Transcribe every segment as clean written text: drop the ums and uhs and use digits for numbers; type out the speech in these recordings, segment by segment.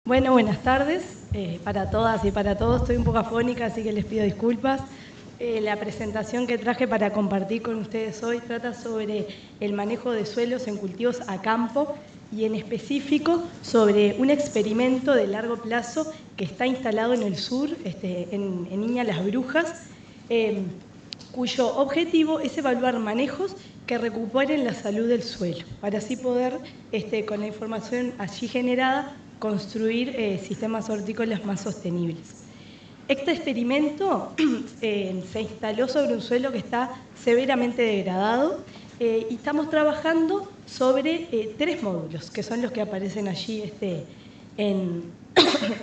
Bueno, buenas tardes para todas y para todos. Estoy un poco afónica, así que les pido disculpas. La presentación que traje para compartir con ustedes hoy trata sobre el manejo de suelos en cultivos a campo y en específico sobre un experimento de largo plazo que está instalado en el sur, en Niña Las Brujas, cuyo objetivo es evaluar manejos que recuperen la salud del suelo, para así poder, con la información allí generada, construir sistemas hortícolas más sostenibles. Este experimento se instaló sobre un suelo que está severamente degradado y estamos trabajando sobre 3 módulos, que son los que aparecen allí en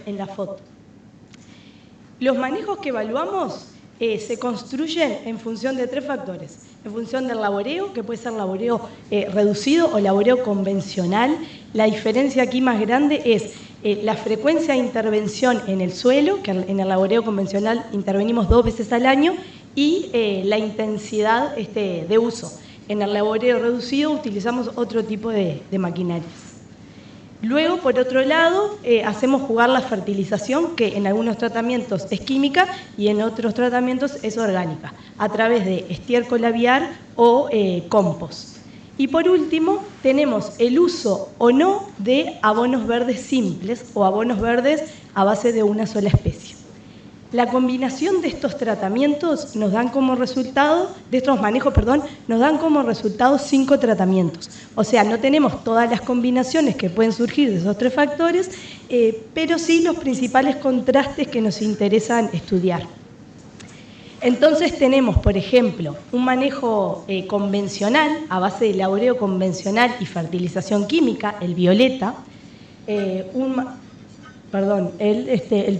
la foto. Los manejos que evaluamos se construyen en función de 3 factores. En función del laboreo, que puede ser laboreo reducido o laboreo convencional. La diferencia aquí más grande es la frecuencia de intervención en el suelo, que en el laboreo convencional intervenimos 2 veces al año, y la intensidad de uso. En el laboreo reducido utilizamos otro tipo de maquinarias. Luego, por otro lado, hacemos jugar la fertilización, que en algunos tratamientos es química y en otros tratamientos es orgánica, a través de estiércol aviar o compost. Y por último, tenemos el uso o no de abonos verdes simples o abonos verdes a base de una sola especie. La combinación de estos tratamientos nos dan como resultado, de estos manejos, nos dan como resultado 5 tratamientos. O sea, no tenemos todas las combinaciones que pueden surgir de esos 3 factores, pero sí los principales contrastes que nos interesan estudiar. Entonces tenemos, por ejemplo, un manejo convencional, a base de laboreo convencional y fertilización química, el violeta, el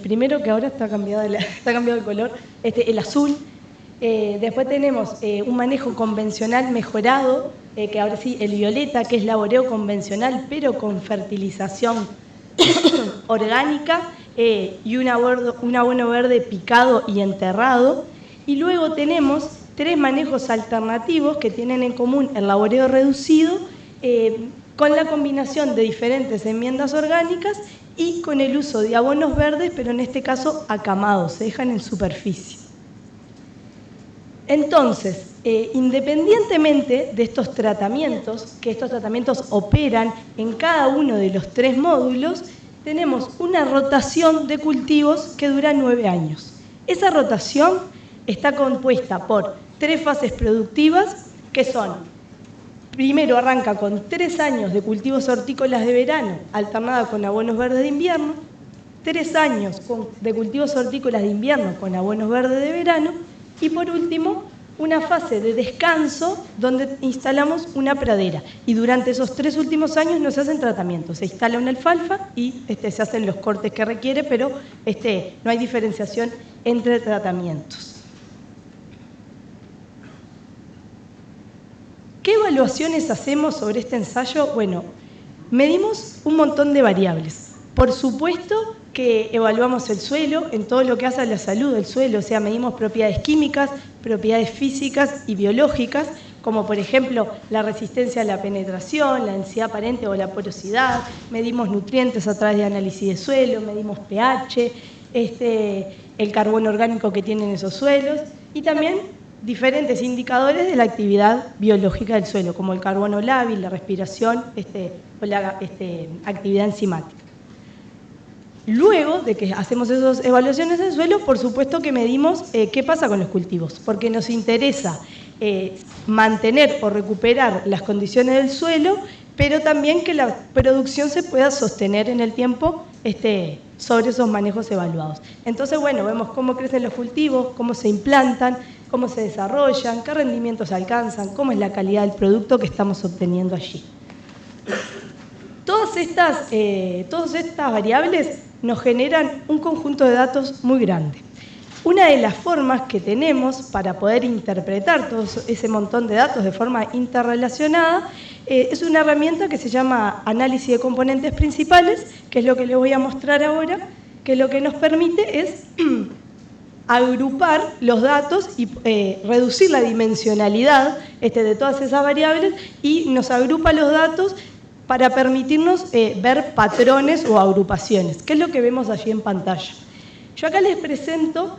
primero que ahora está cambiado el color, el azul. Después tenemos un manejo convencional mejorado, que ahora sí, el violeta, que es laboreo convencional, pero con fertilización orgánica y un abono verde picado y enterrado. Y luego tenemos 3 manejos alternativos que tienen en común el laboreo reducido, con la combinación de diferentes enmiendas orgánicas y con el uso de abonos verdes, pero en este caso acamados, se dejan en superficie. Entonces, independientemente de estos tratamientos, que estos tratamientos operan en cada uno de los 3 módulos, tenemos una rotación de cultivos que dura 9 años. Esa rotación está compuesta por 3 fases productivas, que son: primero arranca con 3 años de cultivos hortícolas de verano, alternada con abonos verdes de invierno, 3 años de cultivos hortícolas de invierno con abonos verdes de verano, y por último, una fase de descanso donde instalamos una pradera. Y durante esos 3 últimos años no se hacen tratamientos, se instala una alfalfa y se hacen los cortes que requiere, pero no hay diferenciación entre tratamientos. ¿Qué evaluaciones hacemos sobre este ensayo? Bueno, medimos un montón de variables. Por supuesto que evaluamos el suelo en todo lo que hace a la salud del suelo, o sea, medimos propiedades químicas, propiedades físicas y biológicas, como por ejemplo la resistencia a la penetración, la densidad aparente o la porosidad, medimos nutrientes a través de análisis de suelo, medimos pH, el carbono orgánico que tienen esos suelos y también diferentes indicadores de la actividad biológica del suelo, como el carbono lábil, la respiración o la actividad enzimática. Luego de que hacemos esas evaluaciones del suelo, por supuesto que medimos qué pasa con los cultivos, porque nos interesa mantener o recuperar las condiciones del suelo, pero también que la producción se pueda sostener en el tiempo sobre esos manejos evaluados. Entonces, bueno, vemos cómo crecen los cultivos, cómo se implantan, cómo se desarrollan, qué rendimientos alcanzan, cómo es la calidad del producto que estamos obteniendo allí. Todas estas variables nos generan un conjunto de datos muy grande. Una de las formas que tenemos para poder interpretar todo ese montón de datos de forma interrelacionada es una herramienta que se llama análisis de componentes principales, que es lo que les voy a mostrar ahora, que lo que nos permite es agrupar los datos y reducir la dimensionalidad de todas esas variables, y nos agrupa los datos para permitirnos ver patrones o agrupaciones, que es lo que vemos allí en pantalla. Yo acá les presento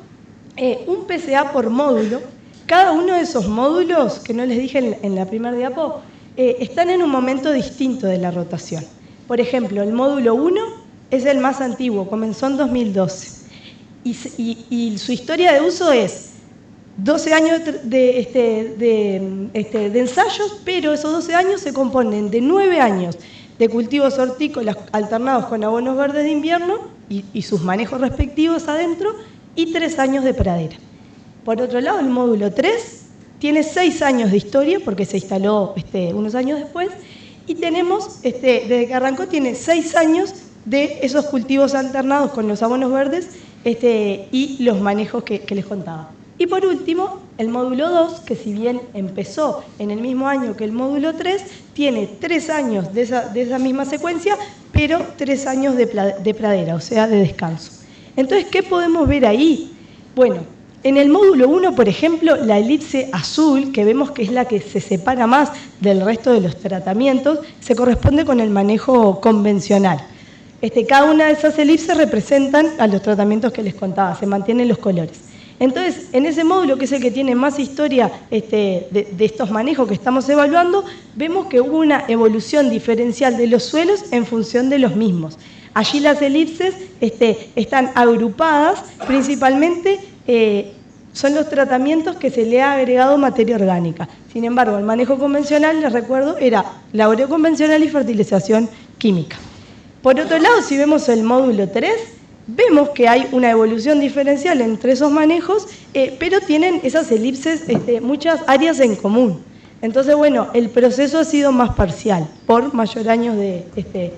un PCA por módulo. Cada uno de esos módulos, que no les dije en la primera diapo, están en un momento distinto de la rotación. Por ejemplo, el módulo 1 es el más antiguo, comenzó en 2012. Y su historia de uso es 12 años de ensayos, pero esos 12 años se componen de 9 años de cultivos hortícolas alternados con abonos verdes de invierno y sus manejos respectivos adentro, y 3 años de pradera. Por otro lado, el módulo 3 tiene 6 años de historia, porque se instaló unos años después, y tenemos, desde que arrancó, tiene 6 años de esos cultivos alternados con los abonos verdes y los manejos que les contaba. Y por último, el módulo 2, que si bien empezó en el mismo año que el módulo 3, tiene 3 años de esa misma secuencia, pero 3 años de pradera, o sea, de descanso. Entonces, ¿qué podemos ver ahí? Bueno, en el módulo 1, por ejemplo, la elipse azul, que vemos que es la que se separa más del resto de los tratamientos, se corresponde con el manejo convencional. Cada una de esas elipses representan a los tratamientos que les contaba, se mantienen los colores. Entonces, en ese módulo, que es el que tiene más historia de estos manejos que estamos evaluando, vemos que hubo una evolución diferencial de los suelos en función de los mismos. Allí las elipses están agrupadas, principalmente son los tratamientos que se le ha agregado materia orgánica. Sin embargo, el manejo convencional, les recuerdo, era laboreo convencional y fertilización química. Por otro lado, si vemos el módulo 3, vemos que hay una evolución diferencial entre esos manejos, pero tienen esas elipses muchas áreas en común. Entonces, bueno, el proceso ha sido más parcial, por mayor años de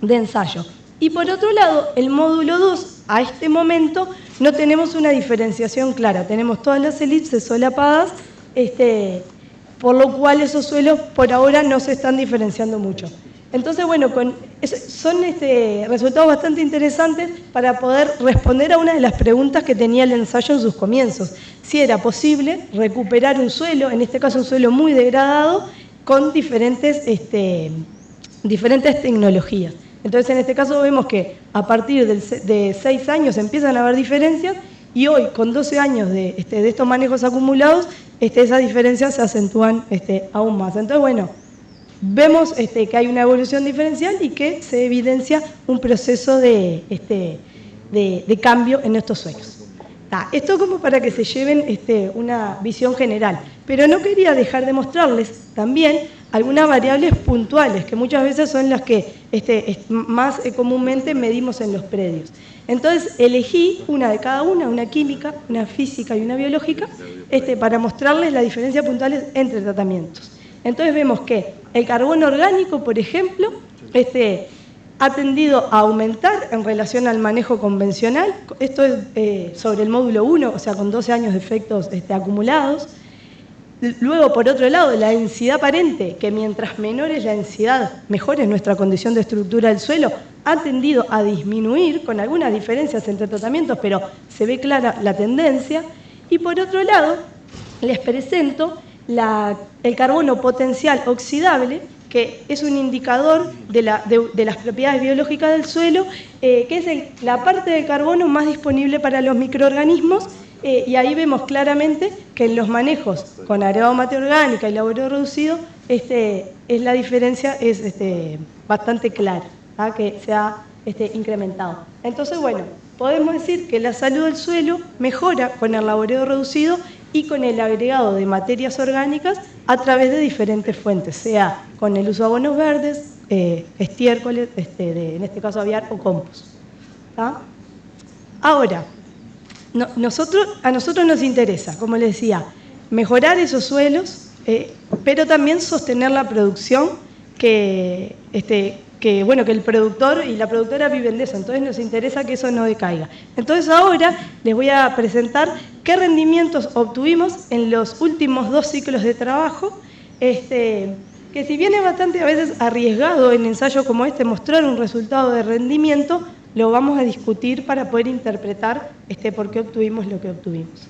ensayo. Y por otro lado, el módulo 2, a este momento, no tenemos una diferenciación clara. Tenemos todas las elipses solapadas, por lo cual esos suelos por ahora no se están diferenciando mucho. Entonces, bueno, son resultados bastante interesantes para poder responder a una de las preguntas que tenía el ensayo en sus comienzos. Si era posible recuperar un suelo, en este caso un suelo muy degradado, con diferentes tecnologías. Entonces, en este caso vemos que a partir de 6 años empiezan a haber diferencias, y hoy, con 12 años de estos manejos acumulados, esas diferencias se acentúan aún más. Entonces, bueno, vemos que hay una evolución diferencial y que se evidencia un proceso de cambio en estos suelos. Esto como para que se lleven una visión general, pero no quería dejar de mostrarles también algunas variables puntuales, que muchas veces son las que más comúnmente medimos en los predios. Entonces elegí una de cada una química, una física y una biológica, para mostrarles las diferencias puntuales entre tratamientos. Entonces vemos que el carbono orgánico, por ejemplo, ha tendido a aumentar en relación al manejo convencional. Esto es sobre el módulo 1, o sea, con 12 años de efectos acumulados. Luego, por otro lado, la densidad aparente, que mientras menor es la densidad, mejor es nuestra condición de estructura del suelo, ha tendido a disminuir, con algunas diferencias entre tratamientos, pero se ve clara la tendencia. Y por otro lado, les presento el carbono potencial oxidable, que es un indicador de las propiedades biológicas del suelo, que es la parte del carbono más disponible para los microorganismos, y ahí vemos claramente que en los manejos con agregado materia orgánica y laboreo reducido, la diferencia es bastante clara, que se ha incrementado. Entonces, bueno, podemos decir que la salud del suelo mejora con el laboreo reducido y con el agregado de materias orgánicas a través de diferentes fuentes, sea con el uso de abonos verdes, estiércoles, en este caso aviar o compost. Ahora, a nosotros nos interesa, como les decía, mejorar esos suelos, pero también sostener la producción que el productor y la productora viven de eso. Entonces nos interesa que eso no decaiga. Entonces ahora les voy a presentar qué rendimientos obtuvimos en los últimos 2 ciclos de trabajo, que si bien es bastante a veces arriesgado en ensayos como mostrar un resultado de rendimiento, lo vamos a discutir para poder interpretar por qué obtuvimos lo que obtuvimos.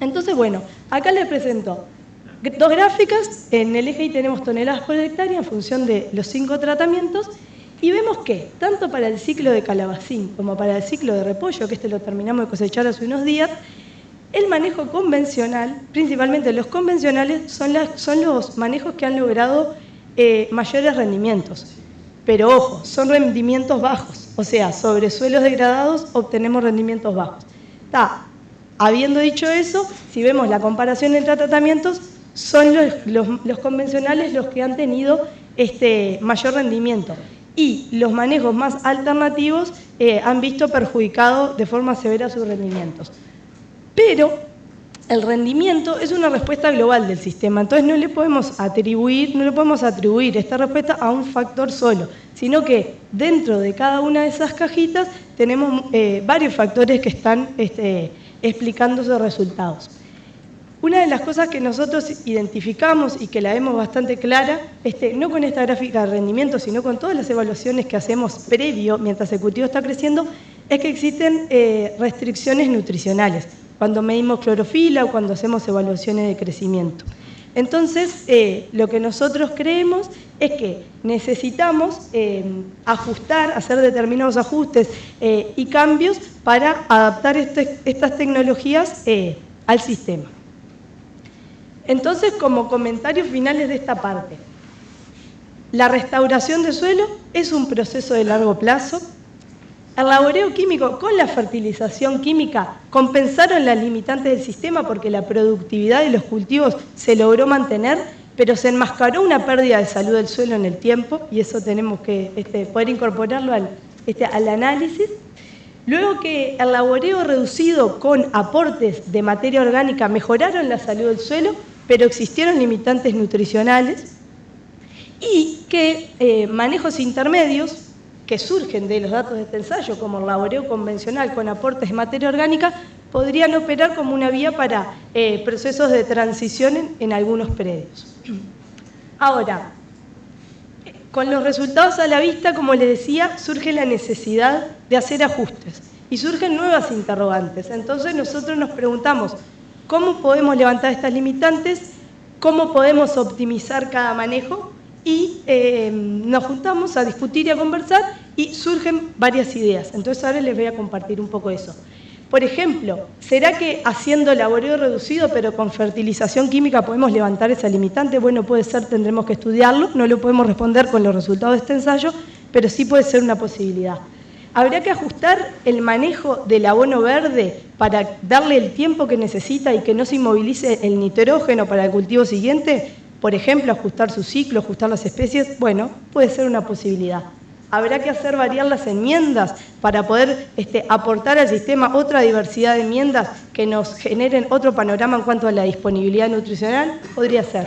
Entonces, bueno, acá les presento dos gráficas, en el eje Y tenemos toneladas por hectárea en función de los 5 tratamientos, y vemos que, tanto para el ciclo de calabacín como para el ciclo de repollo, que este lo terminamos de cosechar hace unos días, el manejo convencional, principalmente los convencionales, son los manejos que han logrado mayores rendimientos. Pero ojo, son rendimientos bajos, o sea, sobre suelos degradados obtenemos rendimientos bajos. Habiendo dicho eso, si vemos la comparación entre tratamientos, son los convencionales los que han tenido mayor rendimiento. Y los manejos más alternativos han visto perjudicado de forma severa sus rendimientos. Pero el rendimiento es una respuesta global del sistema, entonces no le podemos atribuir esta respuesta a un factor solo, sino que dentro de cada una de esas cajitas tenemos varios factores que están explicando esos resultados. Una de las cosas que nosotros identificamos y que la vemos bastante clara, no con esta gráfica de rendimiento, sino con todas las evaluaciones que hacemos previo, mientras el cultivo está creciendo, es que existen restricciones nutricionales, cuando medimos clorofila o cuando hacemos evaluaciones de crecimiento. Entonces, lo que nosotros creemos es que necesitamos ajustar, hacer determinados ajustes y cambios para adaptar estas tecnologías al sistema. Entonces, como comentarios finales de esta parte, la restauración de suelo es un proceso de largo plazo. El laboreo químico con la fertilización química compensaron las limitantes del sistema porque la productividad de los cultivos se logró mantener, pero se enmascaró una pérdida de salud del suelo en el tiempo, y eso tenemos que poder incorporarlo al análisis. Luego que el laboreo reducido con aportes de materia orgánica mejoraron la salud del suelo, pero existieron limitantes nutricionales, y que manejos intermedios que surgen de los datos de este ensayo, como el laboreo convencional con aportes de materia orgánica, podrían operar como una vía para procesos de transición en algunos predios. Ahora, con los resultados a la vista, como les decía, surge la necesidad de hacer ajustes y surgen nuevas interrogantes. Entonces nosotros nos preguntamos, ¿cómo podemos levantar estas limitantes? ¿Cómo podemos optimizar cada manejo? Y nos juntamos a discutir y a conversar y surgen varias ideas. Entonces ahora les voy a compartir un poco eso. Por ejemplo, ¿será que haciendo laboreo reducido pero con fertilización química podemos levantar esa limitante? Bueno, puede ser, tendremos que estudiarlo, no lo podemos responder con los resultados de este ensayo, pero sí puede ser una posibilidad. ¿Habrá que ajustar el manejo del abono verde para darle el tiempo que necesita y que no se inmovilice el nitrógeno para el cultivo siguiente? Por ejemplo, ajustar su ciclo, ajustar las especies, bueno, puede ser una posibilidad. Habrá que hacer variar las enmiendas para poder aportar al sistema otra diversidad de enmiendas que nos generen otro panorama en cuanto a la disponibilidad nutricional, podría ser.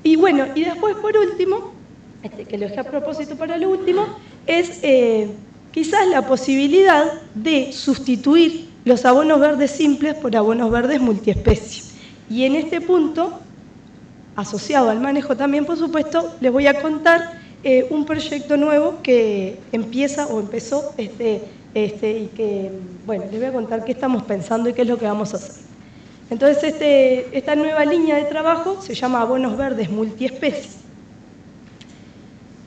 Y bueno, y después por último, que lo dejé a propósito para lo último, es quizás la posibilidad de sustituir los abonos verdes simples por abonos verdes multiespecie. Y en este punto, asociado al manejo también, por supuesto, les voy a contar un proyecto nuevo que empezó y que, bueno, les voy a contar qué estamos pensando y qué es lo que vamos a hacer. Entonces, esta nueva línea de trabajo se llama abonos verdes multiespecie.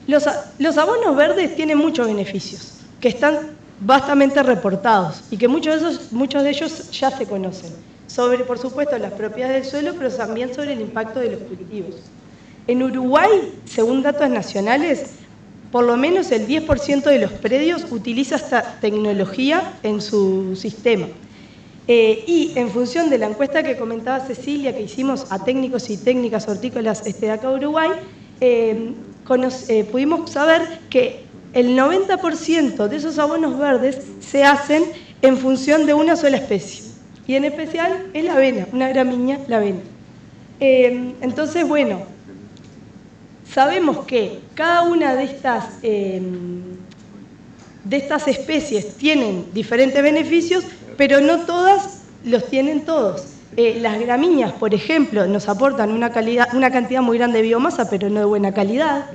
Los abonos verdes tienen muchos beneficios, que están vastamente reportados y que muchos de ellos ya se conocen. Sobre, por supuesto, las propiedades del suelo, pero también sobre el impacto de los cultivos. En Uruguay, según datos nacionales, por lo menos el 10% de los predios utiliza esta tecnología en su sistema. Y en función de la encuesta que comentaba Cecilia, que hicimos a técnicos y técnicas hortícolas de acá de Uruguay, pudimos saber que el 90% de esos abonos verdes se hacen en función de una sola especie. Y en especial es la avena, una gramínea, la avena. Entonces, bueno, sabemos que cada una de estas especies tienen diferentes beneficios, pero no todas los tienen todos. Las gramíneas, por ejemplo, nos aportan una cantidad muy grande de biomasa, pero no de buena calidad.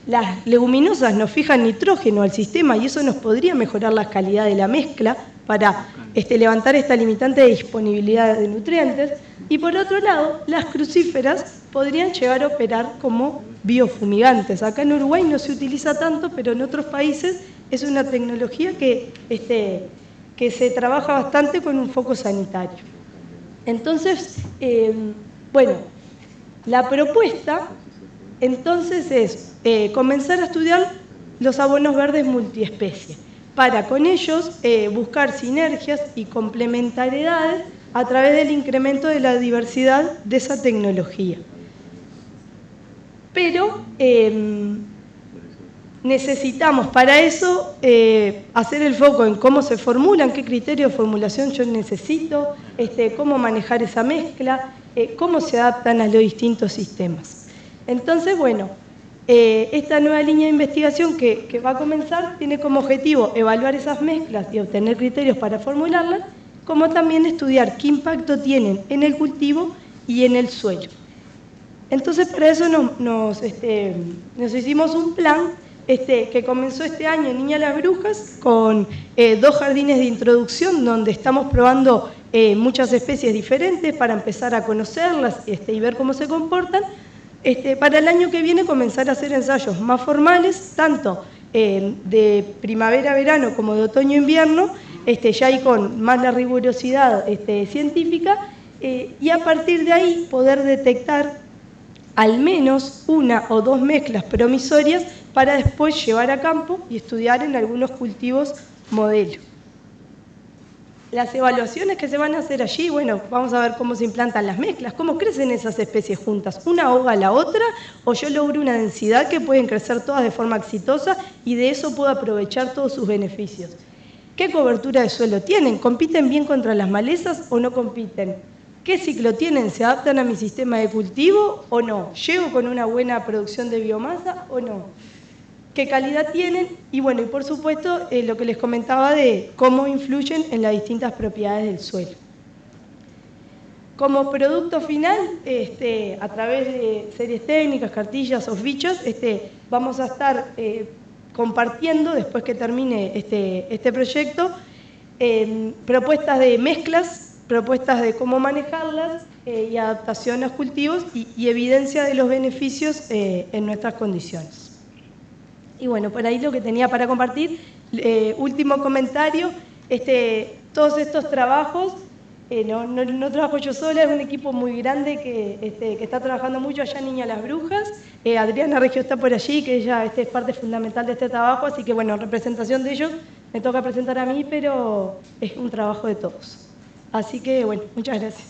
Las leguminosas nos fijan nitrógeno al sistema y eso nos podría mejorar la calidad de la mezcla para levantar esta limitante de disponibilidad de nutrientes. Y por otro lado, las crucíferas podrían llegar a operar como biofumigantes. Acá en Uruguay no se utiliza tanto, pero en otros países es una tecnología que se trabaja bastante con un foco sanitario. Entonces, bueno, la propuesta entonces es comenzar a estudiar los abonos verdes multiespecie, para con ellos buscar sinergias y complementariedades a través del incremento de la diversidad de esa tecnología. Pero necesitamos para eso hacer el foco en cómo se formulan, qué criterio de formulación yo necesito, cómo manejar esa mezcla, cómo se adaptan a los distintos sistemas. Entonces, bueno, esta nueva línea de investigación que va a comenzar tiene como objetivo evaluar esas mezclas y obtener criterios para formularlas, como también estudiar qué impacto tienen en el cultivo y en el suelo. Entonces, para eso nos hicimos un plan que comenzó este año en Niña Las Brujas con 2 jardines de introducción donde estamos probando muchas especies diferentes para empezar a conocerlas y ver cómo se comportan. Para el año que viene comenzar a hacer ensayos más formales, tanto de primavera-verano como de otoño-invierno, ya ahí con más la rigurosidad científica, y a partir de ahí poder detectar al menos 1 o 2 mezclas promisorias para después llevar a campo y estudiar en algunos cultivos modelo. Las evaluaciones que se van a hacer allí, bueno, vamos a ver cómo se implantan las mezclas, cómo crecen esas especies juntas, una ahoga a la otra, o yo logro una densidad que pueden crecer todas de forma exitosa y de eso puedo aprovechar todos sus beneficios. ¿Qué cobertura de suelo tienen? ¿Compiten bien contra las malezas o no compiten? ¿Qué ciclo tienen? ¿Se adaptan a mi sistema de cultivo o no? ¿Llego con una buena producción de biomasa o no? ¿Qué calidad tienen? Y bueno, y por supuesto, lo que les comentaba de cómo influyen en las distintas propiedades del suelo. Como producto final, a través de series técnicas, cartillas o fichas, vamos a estar compartiendo, después que termine este proyecto, propuestas de mezclas, propuestas de cómo manejarlas y adaptación a los cultivos y evidencia de los beneficios en nuestras condiciones. Y bueno, por ahí lo que tenía para compartir. Último comentario, todos estos trabajos, no trabajo yo sola, es un equipo muy grande que está trabajando mucho allá en Niña Las Brujas. Adriana Reggio está por allí, que ella es parte fundamental de este trabajo, así que bueno, en representación de ellos me toca presentar a mí, pero es un trabajo de todos. Así que bueno, muchas gracias.